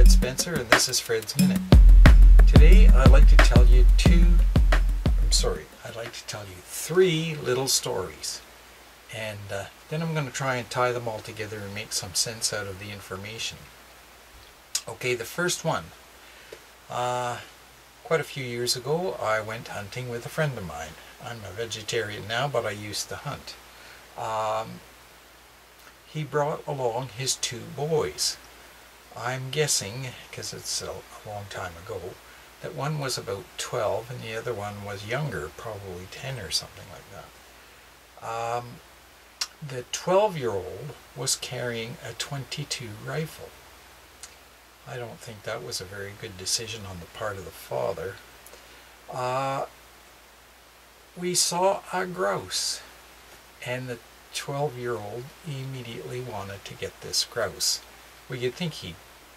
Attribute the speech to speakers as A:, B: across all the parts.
A: Fred Spencer, and this is Fred's Minute. Today I'd like to tell you three little stories. And then I'm going to try and tie them all together and make some sense out of the information. Okay, the first one. Quite a few years ago I went hunting with a friend of mine. I'm a vegetarian now, but I used to hunt. He brought along his two boys. I'm guessing, because it's a long time ago, that one was about 12 and the other one was younger, probably 10 or something like that. The 12-year-old was carrying a .22 rifle. I don't think that was a very good decision on the part of the father. We saw a grouse, and the 12-year-old immediately wanted to get this grouse. Well, you'd think he'd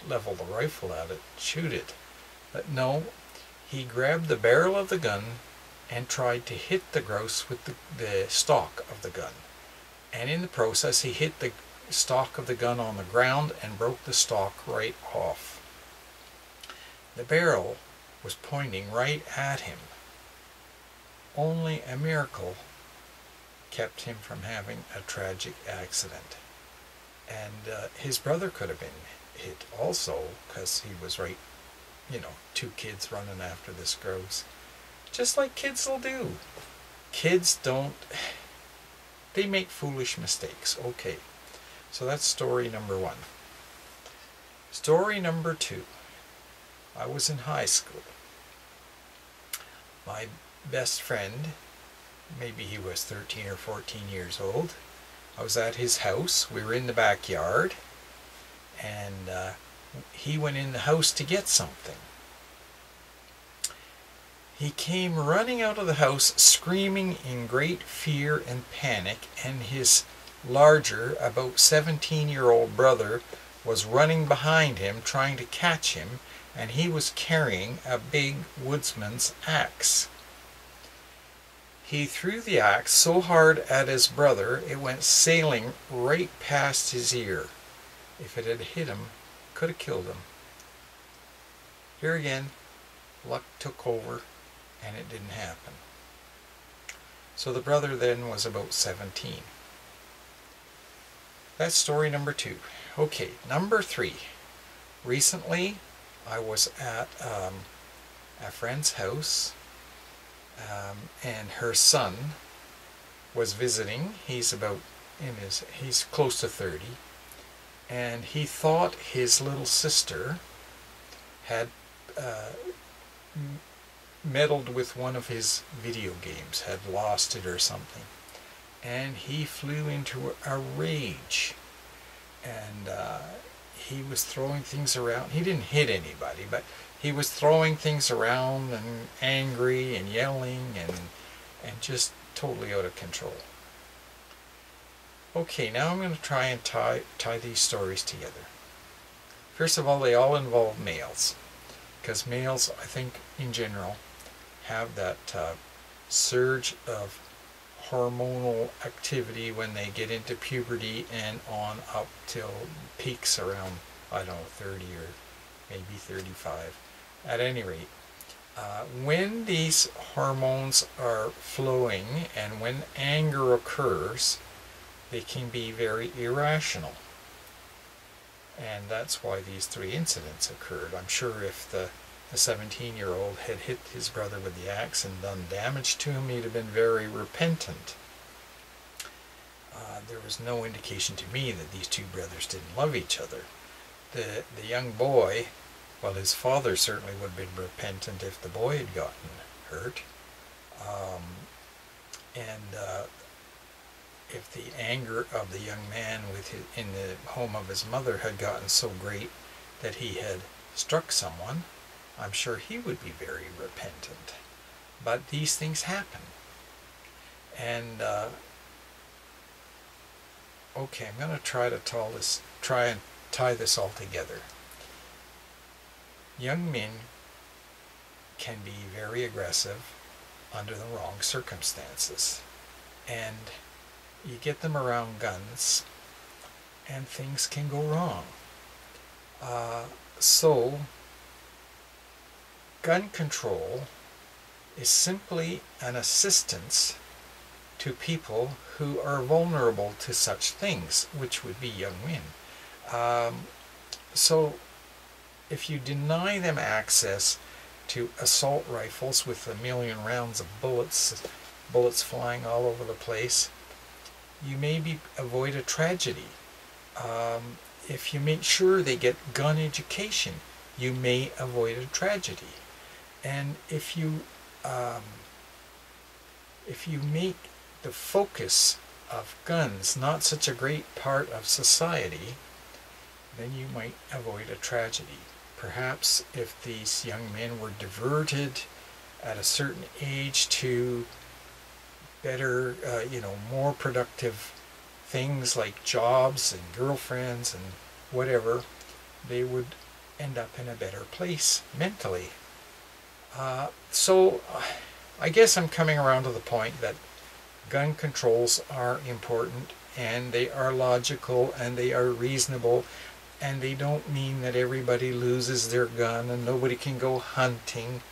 A: level the rifle at it, shoot it, but no, he grabbed the barrel of the gun and tried to hit the grouse with the stock of the gun. And in the process, he hit the stock of the gun on the ground and broke the stock right off. The barrel was pointing right at him. Only a miracle kept him from having a tragic accident. And his brother could have been hit also, because he was right, two kids running after this grouse. Just like kids will do. Kids they make foolish mistakes. Okay, so that's story number one. Story number two. I was in high school. My best friend, maybe he was 13 or 14 years old. I was at his house. We were in the backyard, and he went in the house to get something. He came running out of the house screaming in great fear and panic, and his larger, about 17-year-old brother was running behind him trying to catch him, and he was carrying a big woodsman's axe. He threw the axe so hard at his brother it went sailing right past his ear. If it had hit him, could have killed him. Here again, luck took over, and it didn't happen. So the brother then was about 17. That's story number two. Okay, number three. Recently, I was at a friend's house, and her son was visiting. He's he's close to 30, and he thought his little sister had meddled with one of his video games, had lost it or something, and he flew into a rage, and he was throwing things around. He didn't hit anybody, but he was throwing things around and angry and yelling and just totally out of control. Okay, now I'm going to try and tie these stories together. First of all, they all involve males, because males, I think, in general, have that surge of hormonal activity when they get into puberty and on up till peaks around, I don't know, 30 or maybe 35. At any rate, when these hormones are flowing and when anger occurs, they can be very irrational. And that's why these three incidents occurred. I'm sure if the 17-year-old had hit his brother with the axe and done damage to him, he'd have been very repentant. There was no indication to me that these two brothers didn't love each other. The young boy, well, his father certainly would have been repentant if the boy had gotten hurt. If the anger of the young man in the home of his mother had gotten so great that he had struck someone, I'm sure he would be very repentant. But these things happen. And okay, I'm going to try and tie this all together. Young men can be very aggressive under the wrong circumstances, and you get them around guns and things can go wrong. So, gun control is simply an assistance to people who are vulnerable to such things, which would be young men. So if you deny them access to assault rifles with 1,000,000 rounds of bullets flying all over the place, you maybe avoid a tragedy. If you make sure they get gun education, you may avoid a tragedy. And if you make the focus of guns not such a great part of society, then you might avoid a tragedy. Perhaps if these young men were diverted at a certain age to better, more productive things like jobs and girlfriends and whatever, they would end up in a better place mentally. So I guess I'm coming around to the point that gun controls are important, and they are logical, and they are reasonable, and they don't mean that everybody loses their gun and nobody can go hunting.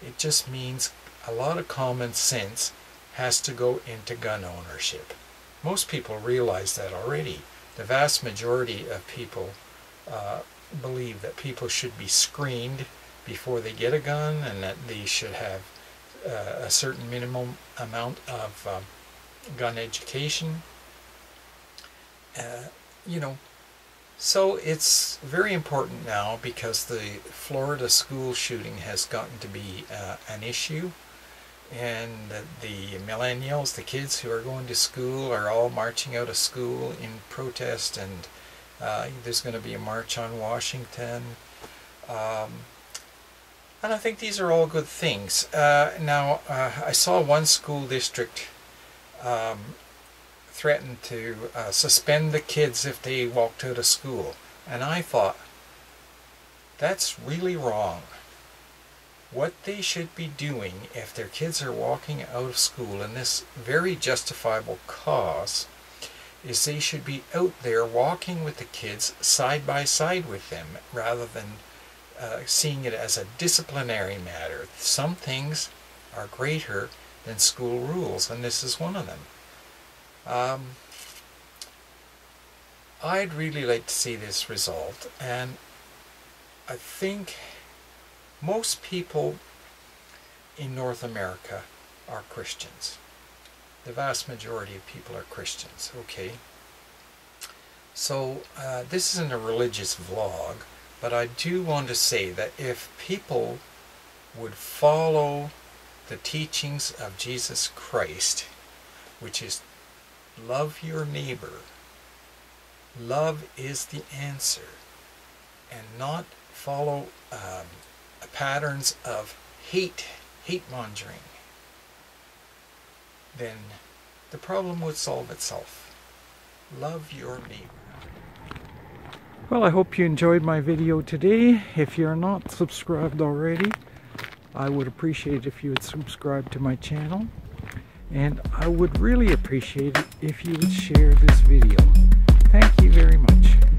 A: It just means a lot of common sense has to go into gun ownership. Most people realize that already. The vast majority of people believe that people should be screened before they get a gun, and that they should have a certain minimum amount of gun education. So it's very important now, because the Florida school shooting has gotten to be an issue, and the millennials, the kids who are going to school, are all marching out of school in protest, and there's going to be a march on Washington. And I think these are all good things. Now, I saw one school district threaten to suspend the kids if they walked out of school. And I thought, that's really wrong. What they should be doing if their kids are walking out of school in this very justifiable cause is they should be out there walking with the kids side by side with them, rather than seeing it as a disciplinary matter. Some things are greater than school rules, and this is one of them. I'd really like to see this resolved, and I think most people in North America are Christians. The vast majority of people are Christians, okay? So this isn't a religious vlog, but I do want to say that if people would follow the teachings of Jesus Christ, which is love your neighbor, love is the answer, and not follow patterns of hate-mongering, then the problem would solve itself. Love your neighbor. Well, I hope you enjoyed my video today. If you're not subscribed already, I would appreciate if you would subscribe to my channel. And I would really appreciate it if you would share this video. Thank you very much.